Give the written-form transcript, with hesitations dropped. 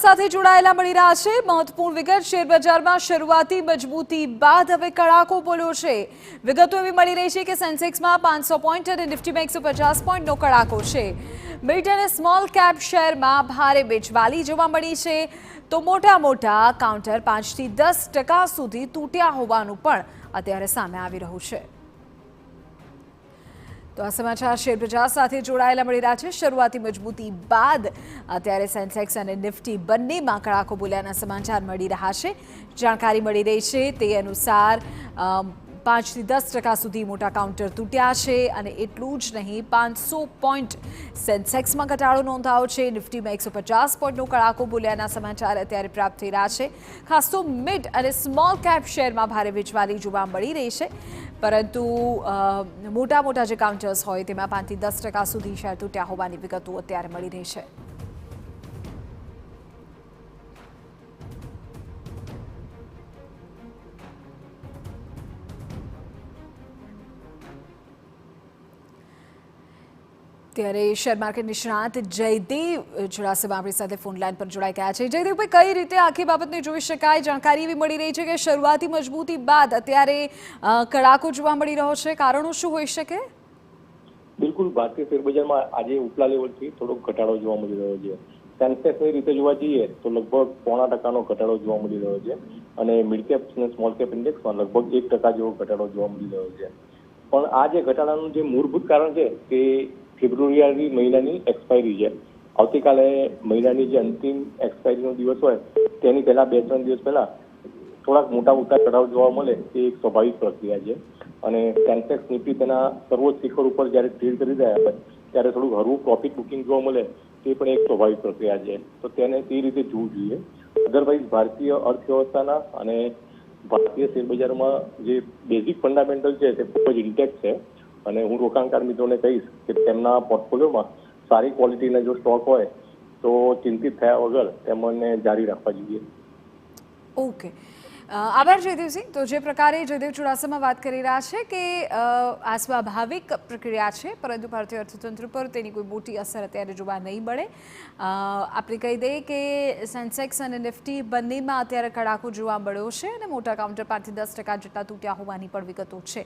સાથે જોડાયેલા મળી રહ્યા છે મહત્વપૂર્ણ વિગત। શેરબજારમાં શરૂઆતી મજબૂતી બાદ હવે કડાકો બોલ્યો છે। વિગતો એવી મળી રહી છે કે સેન્સેક્સમાં 500 પોઈન્ટ અને નિફ્ટીમાં 150 પોઈન્ટનો કડાકો છે। મિડ અને સ્મોલ કેપ શેરમાં ભારે વેચવાલી જોવા મળી છે, તો મોટા કાઉન્ટર 5 થી 10% સુધી તૂટ્યા હોવાનું પણ અત્યારે સામે આવી રહ્યું છે। તો આ સમાચાર શેરબજાર સાથે જોડાયેલા મળી રહ્યા છે। શરૂઆતી મજબૂતી બાદ અત્યારે સેન્સેક્સ અને નિફ્ટી બંનેમાં કડાકો બોલ્યાના સમાચાર મળી રહ્યા છે। જાણકારી મળી રહી છે તે અનુસાર 5 થી 10% સુધી મોટા કાઉન્ટર તૂટ્યા છે અને એટલું જ નહીં, 500 પોઈન્ટ સેન્સેક્સમાં ઘટાડો નોંધાયો છે। નિફ્ટીમાં 150 પોઈન્ટનો કડાકો બોલ્યાના સમાચાર અત્યારે પ્રાપ્ત થઈ રહ્યા છે। ખાસ તો મિડ અને સ્મોલ કેપ શેરમાં ભારે વેચવાલી જોવા મળી રહી છે, પરંતુ મોટા જે કાઉન્ટર્સ હોય તેમાં 5 થી 10% સુધી શેર તૂટ્યા હોવાની વિગતો અત્યારે મળી રહી છે। ત્યારે શેર માર્કેટ નિષ્ણાત જયદેવ ચુડાસમા આપણી સાથે ફોન લાઈન પર જોડાઈ ગયા છે। જયદેવભાઈ, કઈ રીતે આખી બાબતને જોઈ શકાય? જાણકારી એવી મળી રહી છે કે શરૂઆતી મજબૂતી બાદ અત્યારે કડાકો જોવા મળી રહ્યો છે, કારણો શું હોઈ શકે? બિલકુલ, ભારતીય શેરબજારમાં આજે ઉપલા લેવલથી થોડો ઘટાડો જોવા મળી રહ્યો છે। સેન્સેક્સની રીતે જોવા જઈએ તો લગભગ 0.5% ઘટાડો જોવા મળી રહ્યો છે અને મિડ કેપ અને સ્મોલ કેપ ઇન્ડેક્સમાં લગભગ 1% જેવો ઘટાડો જોવા મળી રહ્યો છે। પણ આ જે ઘટાડાનું જે મૂળભૂત કારણ છે તે ફેબ્રુઆરી મહિનાની એક્સપાયરી છે। આવતીકાલે મહિનાની જે અંતિમ એક્સપાયરીનો દિવસ હોય તેની પહેલા 2-3 દિવસ પહેલા થોડાક મોટા ઉતાર ચઢાવ જોવા મળે તે એક સ્વાભાવિક પ્રક્રિયા છે અને સેન્સેક્સ નિફ્ટી તેના સર્વોચ્ચ શિખર ઉપર જ્યારે ટ્રેડ કરી રહ્યા હોય ત્યારે થોડું હળવું પ્રોફિટ બુકિંગ જોવા મળે તે પણ એક સ્વાભાવિક પ્રક્રિયા છે, તો તેને તે રીતે જોવું જોઈએ। અધરવાઇઝ ભારતીય અર્થવ્યવસ્થાના અને ભારતીય શેરબજારમાં જે બેઝિક ફંડામેન્ટલ છે તે ખૂબ જ ઇન્ટેક્ટ છે અને હું રોકાણકાર મિત્રોને કહીશ કે તેમના પોર્ટફોલિયોમાં સારી ક્વોલિટીના જો સ્ટોક હોય તો ચિંતિત થયા વગર તેમને જારી રાખવા જોઈએ। ઓકે, આભાર જયદેવસિંહ। તો જે પ્રકારે જયદેવ ચુડાસમા વાત કરી રહ્યા છે કે આ સ્વાભાવિક પ્રક્રિયા છે, પરંતુ ભારતીય અર્થતંત્ર પર તેની કોઈ મોટી અસર અત્યારે જોવા નહીં મળે। આપણે કહી દઈએ કે સેન્સેક્સ અને નિફ્ટી બંનેમાં અત્યારે કડાકો જોવા મળ્યો છે અને મોટા કાઉન્ટર 5 થી 10% જેટલા તૂટ્યા હોવાની પણ વિગતો છે।